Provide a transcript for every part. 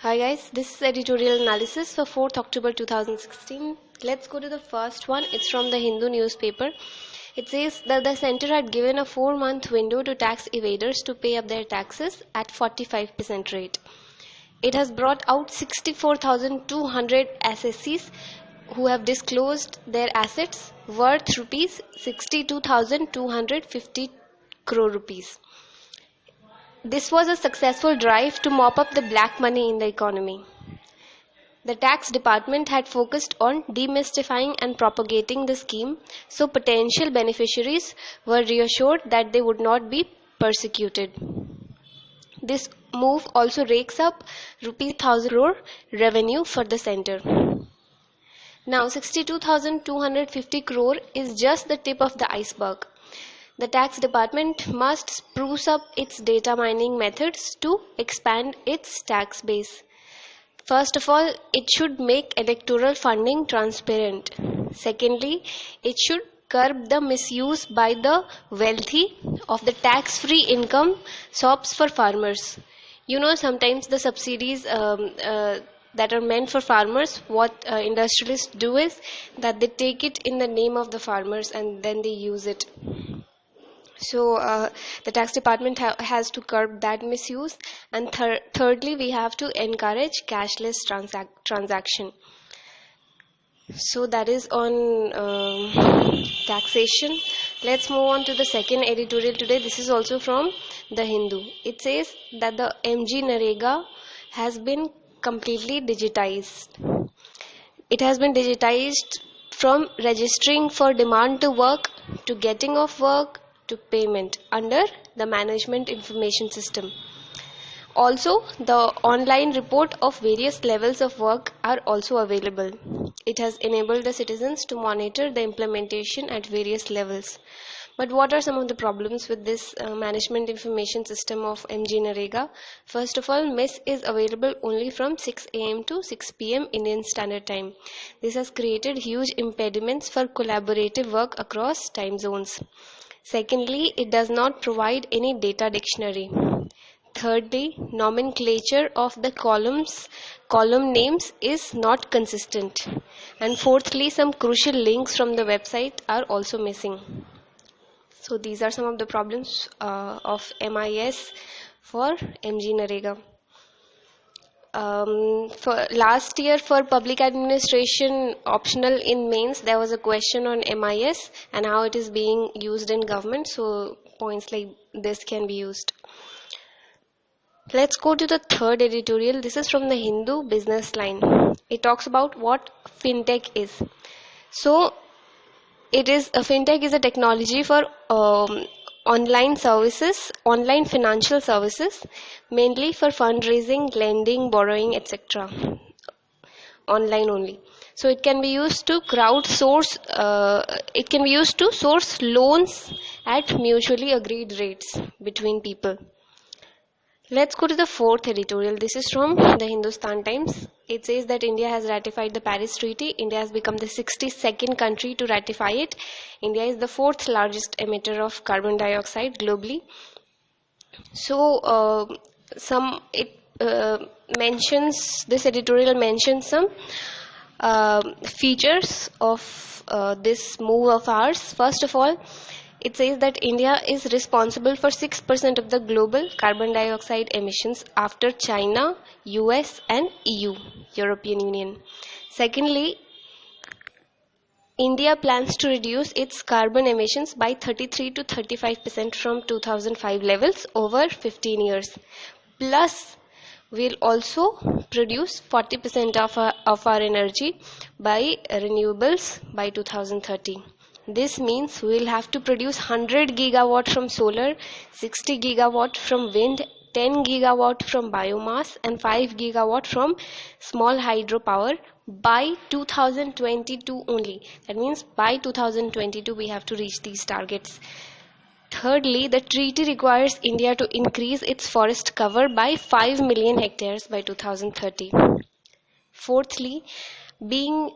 Hi guys, this is editorial analysis for 4th October 2016. Let's go to the first one. It's from the Hindu newspaper. It says that the center had given a 4-month window to tax evaders to pay up their taxes at 45% rate. It has brought out 64,200 SSCs who have disclosed their assets worth rupees 62,250 crore rupees. This was a successful drive to mop up the black money in the economy. The tax department had focused on demystifying and propagating the scheme, so potential beneficiaries were reassured that they would not be persecuted. This move also rakes up rupees 1,000 crore revenue for the center. Now 62,250 crore is just the tip of the iceberg. The tax department must spruce up its data mining methods to expand its tax base. First of all, it should make electoral funding transparent. Secondly, it should curb the misuse by the wealthy of the tax-free income sops for farmers. Sometimes the subsidies that are meant for farmers, what industrialists do is that they take it in the name of the farmers and then they use it. So the tax department has to curb that misuse, and thirdly we have to encourage cashless transaction. So that is on taxation. Let's move on to the second editorial today. This is also from the Hindu. It says that the MG Narega has been completely digitized. It has been digitized from registering for demand to work to getting off work to payment under the management information system. Also, the online report of various levels of work are also available. It has enabled the citizens to monitor the implementation at various levels. But what are some of the problems with this management information system of MG Narega? First of all, MES is available only from 6 a.m. to 6 p.m. Indian Standard Time. This has created huge impediments for collaborative work across time zones. Secondly, it does not provide any data dictionary. Thirdly, nomenclature of the column names is not consistent. And fourthly, some crucial links from the website are also missing. So these are some of the problems of MIS for MG Narega. For last year for public administration optional in mains, there was a question on MIS and how it is being used in government. So points like this can be used. Let's go to the third editorial. This is from the Hindu Business Line. It talks about what fintech is. So fintech is a technology for online financial services, mainly for fundraising, lending, borrowing, etc. Online only. So it can be used to source loans at mutually agreed rates between people. Let's go to the fourth editorial. This is from the Hindustan Times. It says that India has ratified the Paris Treaty. India has become the 62nd country to ratify it. India is the 4th largest emitter of carbon dioxide globally. So this editorial mentions some features of this move of ours. First of all, it says that India is responsible for 6% of the global carbon dioxide emissions after China, US and EU, European Union. Secondly, India plans to reduce its carbon emissions by 33 to 35% from 2005 levels over 15 years. Plus, we'll also produce 40% of our energy by renewables by 2030. This means we'll have to produce 100 gigawatt from solar, 60 gigawatt from wind, 10 gigawatt from biomass and 5 gigawatt from small hydropower by 2022 only. That means by 2022 we have to reach these targets. Thirdly, the treaty requires India to increase its forest cover by 5 million hectares by 2030. Fourthly, being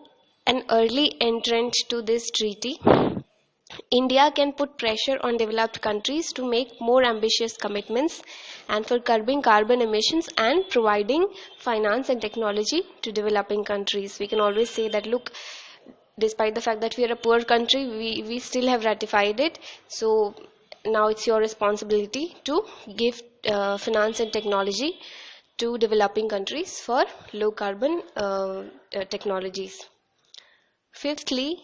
an early entrant to this treaty, India can put pressure on developed countries to make more ambitious commitments and for curbing carbon emissions and providing finance and technology to developing countries. We can always say that, look, despite the fact that we are a poor country, we still have ratified it. So now it's your responsibility to give finance and technology to developing countries for low carbon technologies. Fifthly,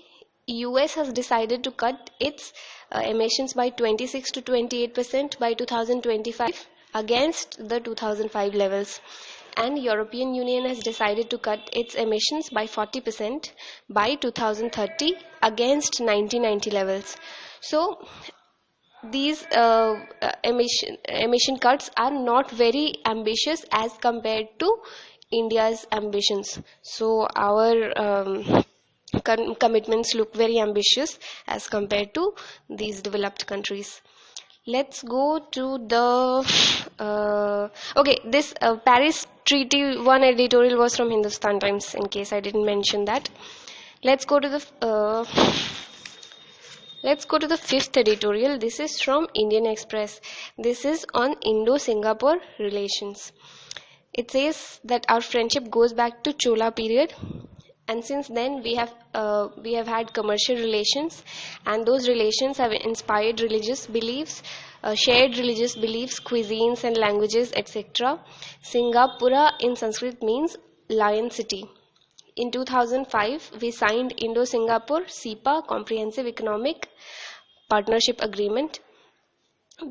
US has decided to cut its emissions by 26 to 28% by 2025 against the 2005 levels, and European Union has decided to cut its emissions by 40% by 2030 against 1990 levels. So these emission cuts are not very ambitious as compared to India's ambitions. So our commitments look very ambitious as compared to these developed countries. Let's go to the this Paris Treaty one editorial was from Hindustan Times, in case I didn't mention that. Let's go to the fifth editorial. This is from Indian Express. This is on Indo-Singapore relations. It says that our friendship goes back to Chola period, and since then we have had commercial relations, and those relations have inspired religious beliefs, shared religious beliefs, cuisines and languages, etc. Singapura in Sanskrit means lion city. In 2005, we signed Indo-Singapore SEPA, Comprehensive Economic Partnership Agreement,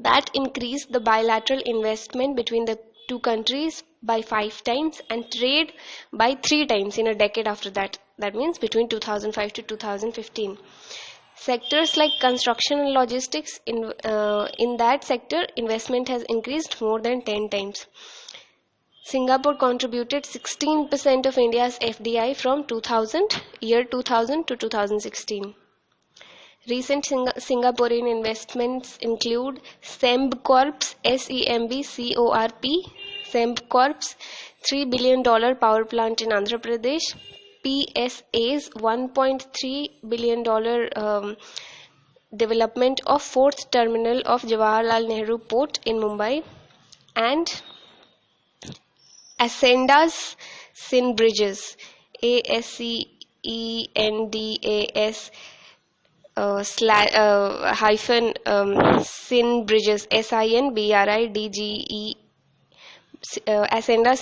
that increased the bilateral investment between the two countries by 5 times and trade by 3 times in a decade after that. That means between 2005 to 2015. Sectors like construction and logistics, in that sector, investment has increased more than 10 times. Singapore contributed 16% of India's FDI from 2000 to 2016. Recent Singaporean investments include Sembcorp's Sembcorp's $3 billion power plant in Andhra Pradesh, PSA's $1.3 billion development of 4th terminal of Jawaharlal Nehru Port in Mumbai, and Ascendas Sin Bridges, ASCENDAS hyphen Sin Bridges, SINBRIDGE, Ascendas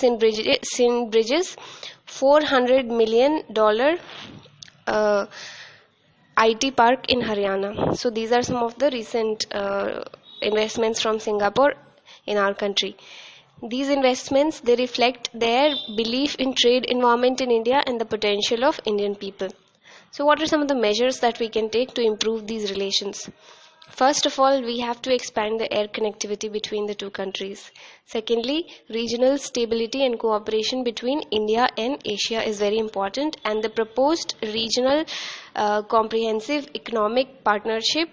Sin Bridges, $400 million IT park in Haryana. So these are some of the recent investments from Singapore in our country. These investments, they reflect their belief in trade environment in India and the potential of Indian people. So what are some of the measures that we can take to improve these relations? First of all, we have to expand the air connectivity between the two countries. Secondly, regional stability and cooperation between India and Asia is very important, and the proposed regional comprehensive economic partnership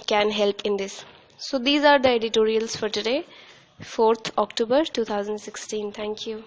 can help in this. So these are the editorials for today, 4th October 2016. Thank you.